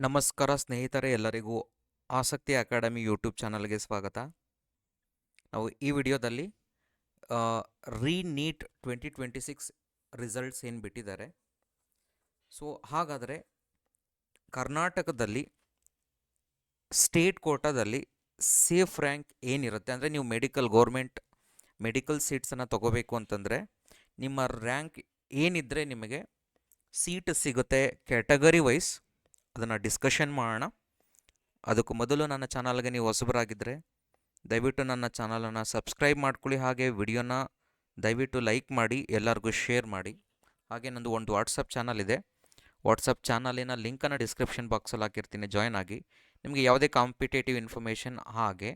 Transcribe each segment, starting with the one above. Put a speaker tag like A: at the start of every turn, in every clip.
A: ನಮಸ್ಕಾರ ಸ್ನೇಹಿತರೆ, ಎಲ್ಲರಿಗೂ ಆಸಕ್ತಿ ಅಕಾಡೆಮಿ ಯೂಟ್ಯೂಬ್ ಚಾನಲ್ಗೆ ಸ್ವಾಗತ. ನಾವು ಈ ವಿಡಿಯೋದಲ್ಲಿ ನೀಟ್ 2026 ರಿಸಲ್ಟ್ಸ್ ಏನು ಬಿಟ್ಟಿದ್ದಾರೆ. ಸೊ ಹಾಗಾದರೆ ಕರ್ನಾಟಕದಲ್ಲಿ ಸ್ಟೇಟ್ ಕೋಟಾದಲ್ಲಿ ಸೇಫ್ ರ್ಯಾಂಕ್ ಏನಿರುತ್ತೆ, ಅಂದರೆ ನೀವು ಗೌರ್ಮೆಂಟ್ ಮೆಡಿಕಲ್ ಸೀಟ್ಸನ್ನು ತಗೋಬೇಕು ಅಂತಂದರೆ ನಿಮ್ಮ ರ್ಯಾಂಕ್ ಏನಿದ್ದರೆ ನಿಮಗೆ ಸೀಟ್ ಸಿಗುತ್ತೆ ಕ್ಯಾಟಗರಿ ವೈಸ್, ಅದನ್ನು ಡಿಸ್ಕಷನ್ ಮಾಡೋಣ. ಅದಕ್ಕೂ ಮೊದಲು ನನ್ನ ಚಾನಲ್ಗೆ ನೀವು ಹೊಸಬರಾಗಿದ್ದರೆ ದಯವಿಟ್ಟು ನನ್ನ ಚಾನಲನ್ನು ಸಬ್ಸ್ಕ್ರೈಬ್ ಮಾಡ್ಕೊಳ್ಳಿ. ಹಾಗೆ ವಿಡಿಯೋನ ದಯವಿಟ್ಟು ಲೈಕ್ ಮಾಡಿ, ಎಲ್ಲರಿಗೂ ಶೇರ್ ಮಾಡಿ. ಹಾಗೆ ನಂದು ಒಂದು ವಾಟ್ಸಪ್ ಚಾನಲ್ ಇದೆ. ವಾಟ್ಸಪ್ ಚಾನಲಿನ ಲಿಂಕನ್ನು ಡಿಸ್ಕ್ರಿಪ್ಷನ್ ಬಾಕ್ಸಲ್ಲಿ ಹಾಕಿರ್ತೀನಿ, ಜಾಯ್ನ್ ಆಗಿ. ನಿಮಗೆ ಯಾವುದೇ ಕಾಂಪಿಟೇಟಿವ್ ಇನ್ಫಾರ್ಮೇಷನ್ ಹಾಗೆ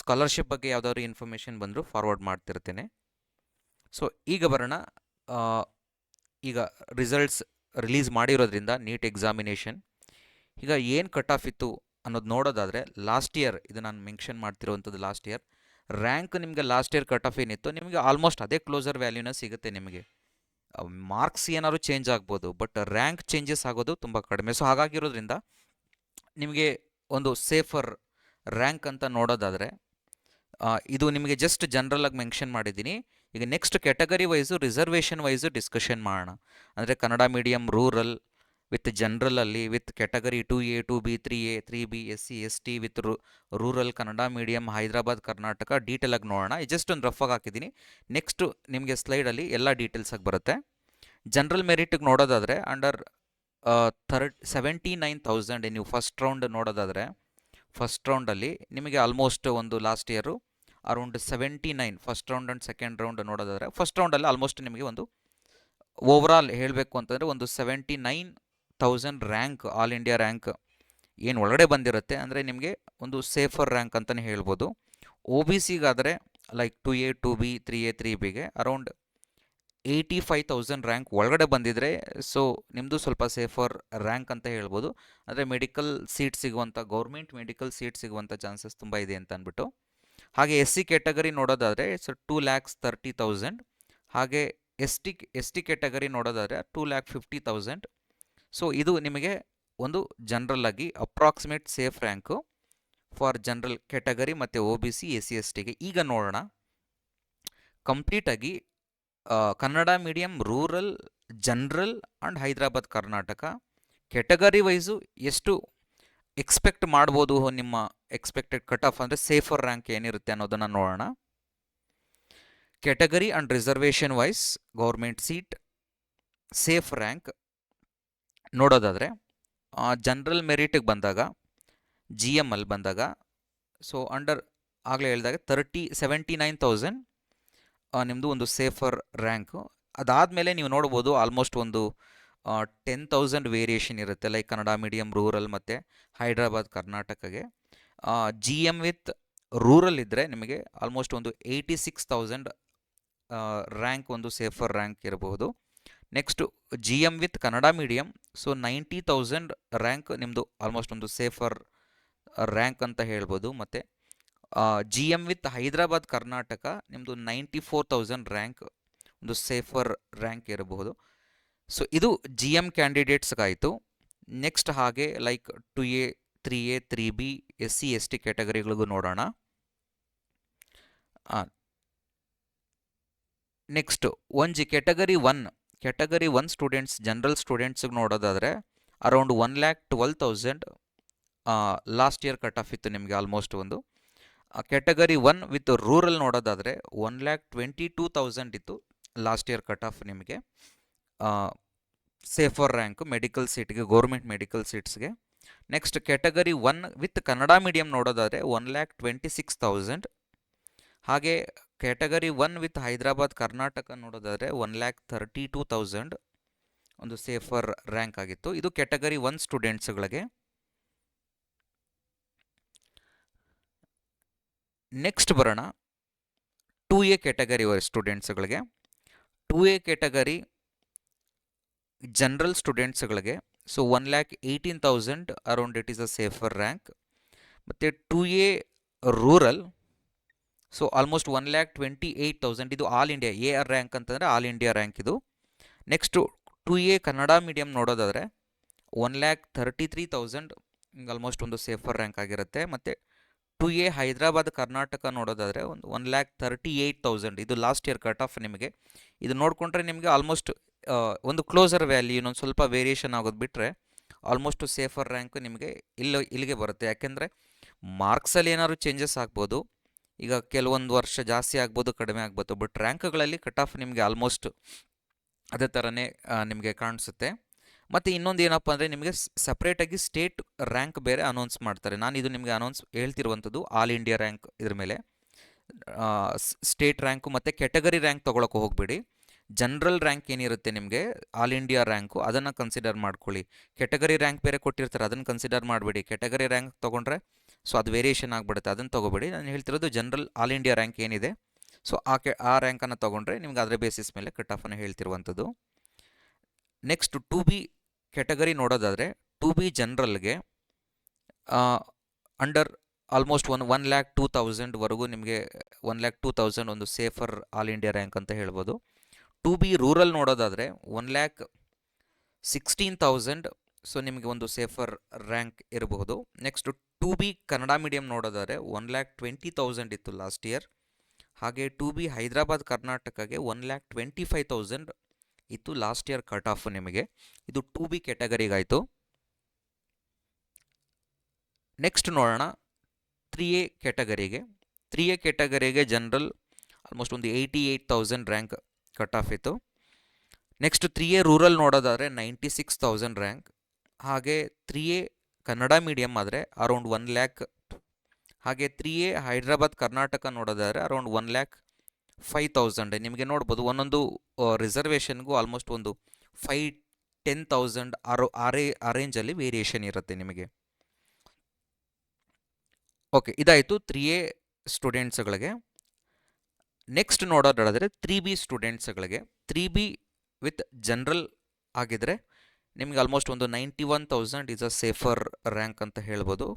A: ಸ್ಕಾಲರ್ಶಿಪ್ ಬಗ್ಗೆ ಯಾವುದಾದ್ರು ಇನ್ಫಾರ್ಮೇಷನ್ ಬಂದರೂ ಫಾರ್ವರ್ಡ್ ಮಾಡ್ತಿರ್ತೇನೆ. ಸೊ ಈಗ ಬರೋಣ. ಈಗ ರಿಸಲ್ಟ್ಸ್ ರಿಲೀಸ್ ಮಾಡಿರೋದ್ರಿಂದ ನೀಟ್ ಎಕ್ಸಾಮಿನೇಷನ್ ಈಗ ಏನು ಕಟ್ ಆಫ್ ಇತ್ತು ಅನ್ನೋದು ನೋಡೋದಾದರೆ, ಲಾಸ್ಟ್ ಇಯರ್ ಇದು ನಾನು ಮೆನ್ಷನ್ ಮಾಡ್ತಿರೋವಂಥದ್ದು, ಲಾಸ್ಟ್ ಇಯರ್ ರ್ಯಾಂಕ್ ನಿಮಗೆ ಲಾಸ್ಟ್ ಇಯರ್ ಕಟ್ ಆಫ್ ಏನಿತ್ತು ನಿಮಗೆ ಆಲ್ಮೋಸ್ಟ್ ಅದೇ ಕ್ಲೋಸರ್ ವ್ಯಾಲ್ಯೂನ ಸಿಗುತ್ತೆ. ನಿಮಗೆ ಮಾರ್ಕ್ಸ್ ಏನಾದ್ರು ಚೇಂಜ್ ಆಗ್ಬೋದು, ಬಟ್ ರ್ಯಾಂಕ್ ಚೇಂಜಸ್ ಆಗೋದು ತುಂಬ ಕಡಿಮೆ. ಸೊ ಹಾಗಾಗಿರೋದ್ರಿಂದ ನಿಮಗೆ ಒಂದು ಸೇಫರ್ ರ್ಯಾಂಕ್ ಅಂತ ನೋಡೋದಾದರೆ ಇದು ನಿಮಗೆ ಜಸ್ಟ್ ಜನರಲಾಗಿ ಮೆನ್ಷನ್ ಮಾಡಿದ್ದೀನಿ. ಈಗ next category wise reservation wise discussion ಮಾಡೋಣ. ಅಂದರೆ ಕನ್ನಡ ಮೀಡಿಯಮ್, ರೂರಲ್ ವಿತ್ ಜನರಲಲ್ಲಿ, with category 2A 2B 3A 3B SC ST with rural, Kannada medium, Hyderabad, Karnataka ಡೀಟೇಲಾಗಿ ನೋಡೋಣ. ಜಸ್ಟ್ ಒಂದು ರಫಾಗಿ ಹಾಕಿದ್ದೀನಿ. ನೆಕ್ಸ್ಟು ನಿಮಗೆ ಸ್ಲೈಡಲ್ಲಿ ಎಲ್ಲ ಡೀಟೇಲ್ಸಾಗಿ ಬರುತ್ತೆ. ಜನರಲ್ ಮೆರಿಟಿಗೆ ನೋಡೋದಾದರೆ ಅಂಡರ್ 79,000 ನೀವು ಫಸ್ಟ್ ರೌಂಡ್ ನೋಡೋದಾದರೆ, ಫಸ್ಟ್ ರೌಂಡಲ್ಲಿ ನಿಮಗೆ ಆಲ್ಮೋಸ್ಟ್ ಒಂದು last year around 79 first round and second round ನೋಡೋದಾದರೆ, ಫಸ್ಟ್ ರೌಂಡಲ್ಲಿ ಆಲ್ಮೋಸ್ಟ್ ನಿಮಗೆ ಒಂದು ಓವರಾಲ್ ಹೇಳಬೇಕು ಅಂತಂದರೆ ಒಂದು 79,000 ರ್ಯಾಂಕ್, ಆಲ್ ಇಂಡಿಯಾ ರ್ಯಾಂಕ್ ಏನು ಒಳಗಡೆ ಬಂದಿರುತ್ತೆ. ಅಂದರೆ ನಿಮಗೆ ಒಂದು ಸೇಫರ್ ರ್ಯಾಂಕ್ ಅಂತಲೇ ಹೇಳ್ಬೋದು. OBCಗಾದರೆ ಲೈಕ್ 2A 2B 3A 3Bಗೆ ಅರೌಂಡ್ 85,000 ರ್ಯಾಂಕ್ ಒಳಗಡೆ ಬಂದಿದ್ರೆ, ಸೊ ನಿಮ್ಮದು ಸ್ವಲ್ಪ ಸೇಫರ್ ರ್ಯಾಂಕ್ ಅಂತ ಹೇಳ್ಬೋದು. ಅಂದರೆ ಮೆಡಿಕಲ್ ಸೀಟ್ ಸಿಗುವಂಥ, ಗೌರ್ಮೆಂಟ್ ಮೆಡಿಕಲ್ ಸೀಟ್ ಸಿಗುವಂಥ ಚಾನ್ಸಸ್ ತುಂಬ ಇದೆ ಅಂತ ಅಂದ್ಬಿಟ್ಟು. ಹಾಗೆ SC ಕ್ಯಾಟಗರಿ ನೋಡೋದಾದರೆ ಇಟ್ಸ್ 2,30,000. ಹಾಗೆ ಎಸ್ ಟಿ ಕ್ಯಾಟಗರಿ ನೋಡೋದಾದರೆ 2,50,000. ಸೊ ಇದು ನಿಮಗೆ ಒಂದು ಜನರಲ್ ಆಗಿ approximate safe rank for general category ಮತ್ತು OBC SC STಗೆ. ಈಗ ನೋಡೋಣ ಕಂಪ್ಲೀಟಾಗಿ Kannada medium, rural, general and Hyderabad, Karnataka category wise ಎಷ್ಟು ಎಕ್ಸ್ಪೆಕ್ಟ್ ಮಾಡ್ಬೋದು, ನಿಮ್ಮ ಎಕ್ಸ್ಪೆಕ್ಟೆಡ್ ಕಟ್ ಆಫ್ ಅಂದರೆ ಸೇಫರ್ ರ್ಯಾಂಕ್ ಏನಿರುತ್ತೆ ಅನ್ನೋದನ್ನು ನೋಡೋಣ. Category and reservation wise government seat safe rank ನೋಡೋದಾದರೆ, ಜನರಲ್ ಮೆರಿಟಿಗೆ ಬಂದಾಗ, GMಲ್ಲಿ ಬಂದಾಗ, ಸೊ ಅಂಡರ್ ಆಗಲೇ ಹೇಳಿದಾಗ 79,000 ನಿಮ್ಮದು ಒಂದು ಸೇಫರ್ ರ್ಯಾಂಕು. ಅದಾದಮೇಲೆ ನೀವು ನೋಡ್ಬೋದು ಆಲ್ಮೋಸ್ಟ್ ಒಂದು 10,000 ವೇರಿಯೇಷನ್ ಇರುತ್ತೆ, ಲೈಕ್ ಕನ್ನಡ ಮೀಡಿಯಮ್, ರೂರಲ್ ಮತ್ತು ಹೈದ್ರಾಬಾದ್, ಕರ್ನಾಟಕಗೆ. GM ವಿತ್ ರೂರಲ್ ಇದ್ದರೆ ನಿಮಗೆ ಆಲ್ಮೋಸ್ಟ್ ಒಂದು 86,000 ರ್ಯಾಂಕ್ ಒಂದು ಸೇಫರ್ ರ್ಯಾಂಕ್ ಇರಬಹುದು. Next GM with Kannada medium, so 90,000 rank ನಿಮ್ಮದು ಆಲ್ಮೋಸ್ಟ್ ಒಂದು ಸೇಫರ್ ರ್ಯಾಂಕ್ ಅಂತ ಹೇಳ್ಬೋದು. ಮತ್ತು GM ವಿತ್ ಹೈದರಾಬಾದ್, ಕರ್ನಾಟಕ ನಿಮ್ಮದು 94,000 ರ್ಯಾಂಕ್ ಒಂದು ಸೇಫರ್ ರ್ಯಾಂಕ್ ಇರಬಹುದು. ಸೊ ಇದು GM ಕ್ಯಾಂಡಿಡೇಟ್ಸ್ಗಾಯಿತು. ನೆಕ್ಸ್ಟ್ ಹಾಗೆ like 2A 3A 3B SC ST ಕ್ಯಾಟಗರಿಗಳಿಗೂ ನೋಡೋಣ. ನೆಕ್ಸ್ಟು ಕ್ಯಾಟಗರಿ 1 ಸ್ಟೂಡೆಂಟ್ಸ್, ಜನರಲ್ ಸ್ಟೂಡೆಂಟ್ಸಿಗೆ ನೋಡೋದಾದರೆ around 1,12,000 last year cut of ಇತ್ತು ನಿಮಗೆ ಆಲ್ಮೋಸ್ಟ್ ಒಂದು. ಕ್ಯಾಟಗರಿ 1 ವಿತ್ ರೂರಲ್ ನೋಡೋದಾದರೆ 1,22,000 ಇತ್ತು ಲಾಸ್ಟ್ ಇಯರ್ ಕಟ್ ಆಫ್ ನಿಮಗೆ ಸೇಫರ್ ರ್ಯಾಂಕ್ ಮೆಡಿಕಲ್ ಸೀಟ್ಗೆ, ಗೌರ್ಮೆಂಟ್ ಮೆಡಿಕಲ್ ಸೀಟ್ಸ್ಗೆ. Next category 1 with Kannada medium ನೋಡೋದಾದರೆ 1,26,000. ಹಾಗೆ ಕ್ಯಾಟಗರಿ 1 ವಿತ್ ಹೈದರಾಬಾದ್, ಕರ್ನಾಟಕ ನೋಡೋದಾದರೆ 1,32,000 ಒಂದು ಸೇಫರ್ ರ್ಯಾಂಕ್ ಆಗಿತ್ತು. ಇದು ಕ್ಯಾಟಗರಿ 1 ಸ್ಟೂಡೆಂಟ್ಸ್ಗಳಿಗೆ. ನೆಕ್ಸ್ಟ್ ಬರೋಣ 2A ಕ್ಯಾಟಗರಿ ಸ್ಟೂಡೆಂಟ್ಸ್ಗಳಿಗೆ. 2A ಕ್ಯಾಟಗರಿ ಜನರಲ್ ಸ್ಟೂಡೆಂಟ್ಸ್ಗಳಿಗೆ, so 1,18,000 around it is a safer rank. ಮತ್ತು 2A ರೂರಲ್, ಸೊ ಆಲ್ಮೋಸ್ಟ್ 1,28,000 ಇದು ಆಲ್ ಇಂಡಿಯಾ AR ರ್ಯಾಂಕ್ ಅಂತಂದರೆ ಆಲ್ ಇಂಡಿಯಾ ರ್ಯಾಂಕ್ ಇದು. ನೆಕ್ಸ್ಟು 2A ಕನ್ನಡ ಮೀಡಿಯಮ್ ನೋಡೋದಾದರೆ 1,33,000 ಆಲ್ಮೋಸ್ಟ್ ಒಂದು ಸೇಫರ್ ರ್ಯಾಂಕ್ ಆಗಿರುತ್ತೆ. ಮತ್ತು 2A ಹೈದರಾಬಾದ್ ಕರ್ನಾಟಕ ನೋಡೋದಾದರೆ ಒಂದು 1,38,000 ಇದು ಲಾಸ್ಟ್ ಇಯರ್ ಕಟ್ ಆಫ್ ನಿಮಗೆ. ಇದು ನೋಡಿಕೊಂಡ್ರೆ ನಿಮಗೆ ಆಲ್ಮೋಸ್ಟ್ ಒಂದು ಕ್ಲೋಸರ್ ವ್ಯಾಲ್ಯೂ ಇನ್ನೊಂದು ಸ್ವಲ್ಪ ವೇರಿಯೇಷನ್ ಆಗೋದು ಬಿಟ್ಟರೆ ಆಲ್ಮೋಸ್ಟ್ ಸೇಫರ್ ರ್ಯಾಂಕ್ ನಿಮಗೆ ಇಲ್ಲಿಗೆ ಬರುತ್ತೆ. ಯಾಕೆಂದರೆ ಮಾರ್ಕ್ಸಲ್ಲಿ ಏನಾದ್ರು ಚೇಂಜಸ್ ಆಗ್ಬೋದು, ಈಗ ಕೆಲವೊಂದು ವರ್ಷ ಜಾಸ್ತಿ ಆಗ್ಬೋದು, ಕಡಿಮೆ ಆಗ್ಬೋದು, ಬಟ್ ರ್ಯಾಂಕ್ಗಳಲ್ಲಿ ಕಟ್ ಆಫ್ ನಿಮಗೆ ಆಲ್ಮೋಸ್ಟ್ ಅದೇ ಥರನೇ ನಿಮಗೆ ಕಾಣಿಸುತ್ತೆ. ಮತ್ತು ಇನ್ನೊಂದು ಏನಪ್ಪ ಅಂದರೆ ನಿಮಗೆ ಸಪ್ರೇಟಾಗಿ ಸ್ಟೇಟ್ ರ್ಯಾಂಕ್ ಬೇರೆ ಅನೌನ್ಸ್ ಮಾಡ್ತಾರೆ. ನಾನು ಇದು ನಿಮಗೆ ಹೇಳ್ತಿರುವಂಥದ್ದು ಆಲ್ ಇಂಡಿಯಾ ರ್ಯಾಂಕ್ ಇದ್ರ ಮೇಲೆ. ಸ್ಟೇಟ್ ರ್ಯಾಂಕು ಮತ್ತು ಕೆಟಗರಿ ರ್ಯಾಂಕ್ ತೊಗೊಳಕ್ಕೆ ಹೋಗಬೇಡಿ. ಜನರಲ್ ರ್ಯಾಂಕ್ ಏನಿರುತ್ತೆ ನಿಮಗೆ ಆಲ್ ಇಂಡಿಯಾ ರ್ಯಾಂಕು ಅದನ್ನು ಕನ್ಸಿಡರ್ ಮಾಡ್ಕೊಳ್ಳಿ. ಕೆಟಗರಿ ರ್ಯಾಂಕ್ ಬೇರೆ ಕೊಟ್ಟಿರ್ತಾರೆ, ಅದನ್ನು ಕನ್ಸಿಡರ್ ಮಾಡಬೇಡಿ. ಕೆಟಗರಿ ರ್ಯಾಂಕ್ ತೊಗೊಂಡ್ರೆ ಸೊ ಅದು ವೇರಿಯೇಷನ್ ಆಗಿಬಿಡುತ್ತೆ, ಅದನ್ನು ತೊಗೋಬೇಡಿ. ನಾನು ಹೇಳ್ತಿರೋದು ಜನರಲ್ ಆಲ್ ಇಂಡಿಯಾ ರ್ಯಾಂಕ್ ಏನಿದೆ ಸೊ ಆ ರ್ಯಾಂಕನ್ನು ತೊಗೊಂಡ್ರೆ ನಿಮ್ಗೆ ಅದರ ಬೇಸಿಸ್ ಮೇಲೆ ಕಟ್ ಆಫನ್ನು ಹೇಳ್ತಿರುವಂಥದ್ದು. ನೆಕ್ಸ್ಟ್ 2B ಕೆಟಗರಿ ನೋಡೋದಾದರೆ 2B ಜನರಲ್ಗೆ ಅಂಡರ್ ಆಲ್ಮೋಸ್ಟ್ 1,02,000ವರೆಗೂ ನಿಮಗೆ 1,02,000 ಒಂದು ಸೇಫರ್ ಆಲ್ ಇಂಡಿಯಾ ರ್ಯಾಂಕ್ ಅಂತ ಹೇಳ್ಬೋದು. 2B ರೂರಲ್ ನೋಡೋದಾದರೆ 1,16,000 ಸೊ ನಿಮಗೆ ಒಂದು ಸೇಫರ್ ರ್ಯಾಂಕ್ ಇರಬಹುದು. ನೆಕ್ಸ್ಟ್ 2B ಕನ್ನಡ ಮೀಡಿಯಂ ನೋಡೋದಾದರೆ 1,20,000 ಇತ್ತು ಲಾಸ್ಟ್ ಇಯರ್. ಹಾಗೆ 2B ಹೈದರಾಬಾದ್ ಕರ್ನಾಟಕಗೆ 1,25,000 ಇತ್ತು ಲಾಸ್ಟ್ ಇಯರ್ ಕಟ್ ಆಫ್ ನಿಮಗೆ. ಇದು 2B ಕೆಟಗರಿಗಾಯಿತು. ನೆಕ್ಸ್ಟ್ ನೋಡೋಣ 3A ಕೆಟಗರಿಗೆ. 3A ಕೆಟಗರಿಗೆ ಜನರಲ್ ಆಲ್ಮೋಸ್ಟ್ ಒಂದು 88,000 ರ್ಯಾಂಕ್ ಕಟ್ ಆಫ್ ಇತ್ತು. ನೆಕ್ಸ್ಟ್ 3A ರೂರಲ್ ನೋಡೋದಾದರೆ 96,000 ರ್ಯಾಂಕ್. ಹಾಗೆ 3A ಕನ್ನಡ ಮೀಡಿಯಮ್ ಆದರೆ ಅರೌಂಡ್ 1,00,000. ಹಾಗೆ 3A ಹೈದರಾಬಾದ್ ಕರ್ನಾಟಕ ನೋಡೋದಾದರೆ ಅರೌಂಡ್ 1,05,000. ನಿಮಗೆ ನೋಡ್ಬೋದು ಒಂದೊಂದು ರಿಸರ್ವೇಷನ್ಗೂ ಆಲ್ಮೋಸ್ಟ್ ಒಂದು 5-10,000 ಆ ರೇಂಜಲ್ಲಿ ವೇರಿಯೇಷನ್ ಇರುತ್ತೆ ನಿಮಗೆ. ಓಕೆ, ಇದಾಯಿತು 3A ಸ್ಟೂಡೆಂಟ್ಸ್ಗಳಿಗೆ. ನೆಕ್ಸ್ಟ್ ನೋಡೋದಾದರೆ 3B ಸ್ಟೂಡೆಂಟ್ಸ್ಗಳಿಗೆ. 3B ವಿತ್ ಜನರಲ್ ಆಗಿದ್ರೆ ನಿಮಗೆ ಆಲ್ಮೋಸ್ಟ್ ಒಂದು 91,000 ಈಸ್ ಅ ಸೇಫರ್ ರ್ಯಾಂಕ್ ಅಂತ ಹೇಳ್ಬೋದು.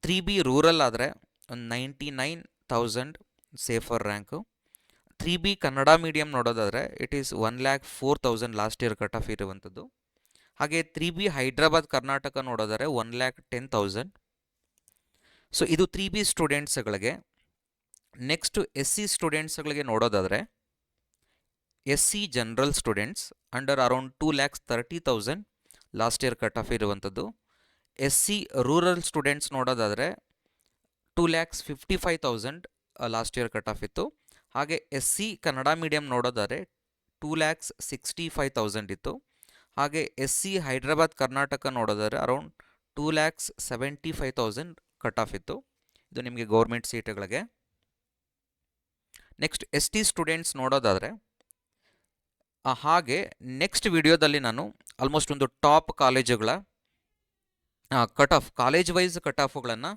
A: 3B ರೂರಲ್ ಆದರೆ ಒಂದು 99,000 safer rank. 3B Kannada medium ನೋಡೋದಾದರೆ it is 1,04,000 last year cut off ಇರುವಂಥದ್ದು. ಹಾಗೆ 3B ಹೈದರಾಬಾದ್ ಕರ್ನಾಟಕ ನೋಡೋದಾದರೆ 1,10,000. ಸೊ ಇದು 3B ಸ್ಟೂಡೆಂಟ್ಸ್ಗಳಿಗೆ. ನೆಕ್ಸ್ಟು SC ಸ್ಟೂಡೆಂಟ್ಸ್ಗಳಿಗೆ ನೋಡೋದಾದರೆ SC general students under around 2,30,000 last year cut off ಇರುವಂಥದ್ದು. SC ರೂರಲ್ ಸ್ಟೂಡೆಂಟ್ಸ್ ನೋಡೋದಾದರೆ 2,55,000 ಲಾಸ್ಟ್ ಇಯರ್ ಕಟ್ ಆಫ್ ಇತ್ತು. ಹಾಗೆ SC ಕನ್ನಡ ಮೀಡಿಯಂ ನೋಡೋದಾದರೆ 2,65,000 ಇತ್ತು. ಹಾಗೆ SC ಹೈದರಾಬಾದ್ ಕರ್ನಾಟಕ ನೋಡೋದಾದರೆ ಅರೌಂಡ್ 2,75,000 ಕಟ್ ಆಫ್ ಇತ್ತು. ಇದು ನಿಮಗೆ ಗೌರ್ಮೆಂಟ್ ಸೀಟ್ಗಳಿಗೆ. ನೆಕ್ಸ್ಟ್ ST ಸ್ಟೂಡೆಂಟ್ಸ್ ನೋಡೋದಾದರೆ ಹಾಗೆ ನೆಕ್ಸ್ಟ್ ವಿಡಿಯೋದಲ್ಲಿ ನಾನು ಆಲ್ಮೋಸ್ಟ್ ಒಂದು ಟಾಪ್ ಕಾಲೇಜುಗಳ cut off college wise cut ಆಫುಗಳನ್ನು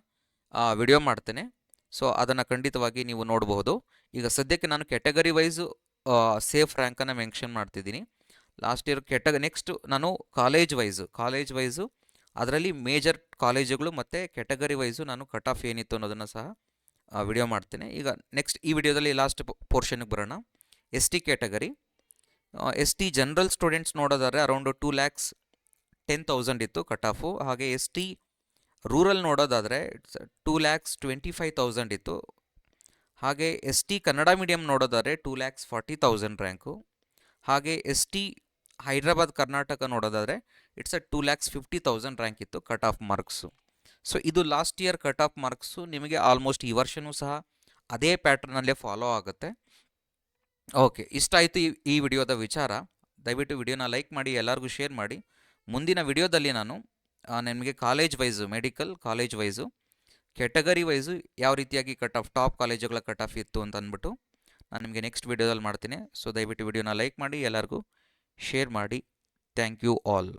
A: ವಿಡಿಯೋ ಮಾಡ್ತೇನೆ. ಸೊ ಅದನ್ನು ಖಂಡಿತವಾಗಿ ನೀವು ನೋಡಬಹುದು. ಈಗ ಸದ್ಯಕ್ಕೆ ನಾನು ಕೆಟಗರಿ ವೈಸು ಸೇಫ್ ರ್ಯಾಂಕನ್ನು ಮೆನ್ಷನ್ ಮಾಡ್ತಿದ್ದೀನಿ. ಲಾಸ್ಟ್ ಇಯರ್ ನೆಕ್ಸ್ಟ್ ನಾನು ಕಾಲೇಜ್ ವೈಸು ಅದರಲ್ಲಿ ಮೇಜರ್ ಕಾಲೇಜುಗಳು ಮತ್ತು ಕೆಟಗರಿ ವೈಸು ನಾನು ಕಟ್ ಆಫ್ ಏನಿತ್ತು ಅನ್ನೋದನ್ನು ಸಹ ವಿಡಿಯೋ ಮಾಡ್ತೇನೆ. ಈಗ ನೆಕ್ಸ್ಟ್ ಈ ವಿಡಿಯೋದಲ್ಲಿ ಲಾಸ್ಟ್ ಪೋರ್ಷನ್ಗೆ ಬರೋಣ. ST category. ST general students ನೋಡೋದಾದರೆ ಅರೌಂಡ್ 2,10,000 ಇತ್ತು ಕಟ್ ಆಫು. ಹಾಗೆ ST ರೂರಲ್ ನೋಡೋದಾದರೆ 2,25,000 ಇತ್ತು. ಹಾಗೆ ST ಕನ್ನಡ ಮೀಡಿಯಂ ನೋಡೋದಾದರೆ 2,40,000 ರ್ಯಾಂಕು. ಹಾಗೆ ST ಹೈದರಾಬಾದ್ ಕರ್ನಾಟಕ ನೋಡೋದಾದರೆ ಇಟ್ಸ್ 2,50,000 ರ್ಯಾಂಕ್ ಇತ್ತು ಕಟ್ ಆಫ್ ಮಾರ್ಕ್ಸು. ಸೊ ಇದು last year cut of marks. ನಿಮಗೆ ಆಲ್ಮೋಸ್ಟ್ ಈ ವರ್ಷವೂ ಸಹ ಅದೇ ಪ್ಯಾಟ್ರನಲ್ಲೇ ಫಾಲೋ ಆಗುತ್ತೆ. ಓಕೆ, ಇಷ್ಟ ಆಯಿತು ಈ ವಿಡಿಯೋದ ವಿಚಾರ. ದಯವಿಟ್ಟು ವಿಡಿಯೋನ ಲೈಕ್ ಮಾಡಿ, ಎಲ್ಲರಿಗೂ ಶೇರ್ ಮಾಡಿ. ಮುಂದಿನ ವಿಡಿಯೋದಲ್ಲಿ ನಾನು ನಿಮಗೆ college wise, medical college wise, category wise ಯಾವ ರೀತಿಯಾಗಿ ಕಟ್ ಆಫ್ ಟಾಪ್ ಕಾಲೇಜುಗಳ ಕಟ್ ಆಫ್ ಇತ್ತು ಅಂತ ಅಂದ್ಬಿಟ್ಟು ನಾನು ನಿಮಗೆ ನೆಕ್ಸ್ಟ್ ವಿಡಿಯೋದಲ್ಲಿ ಮಾಡ್ತೀನಿ. ಸೊ ದಯವಿಟ್ಟು ವಿಡಿಯೋನ ಲೈಕ್ ಮಾಡಿ, ಎಲ್ಲರಿಗೂ ಶೇರ್ ಮಾಡಿ. Thank you all.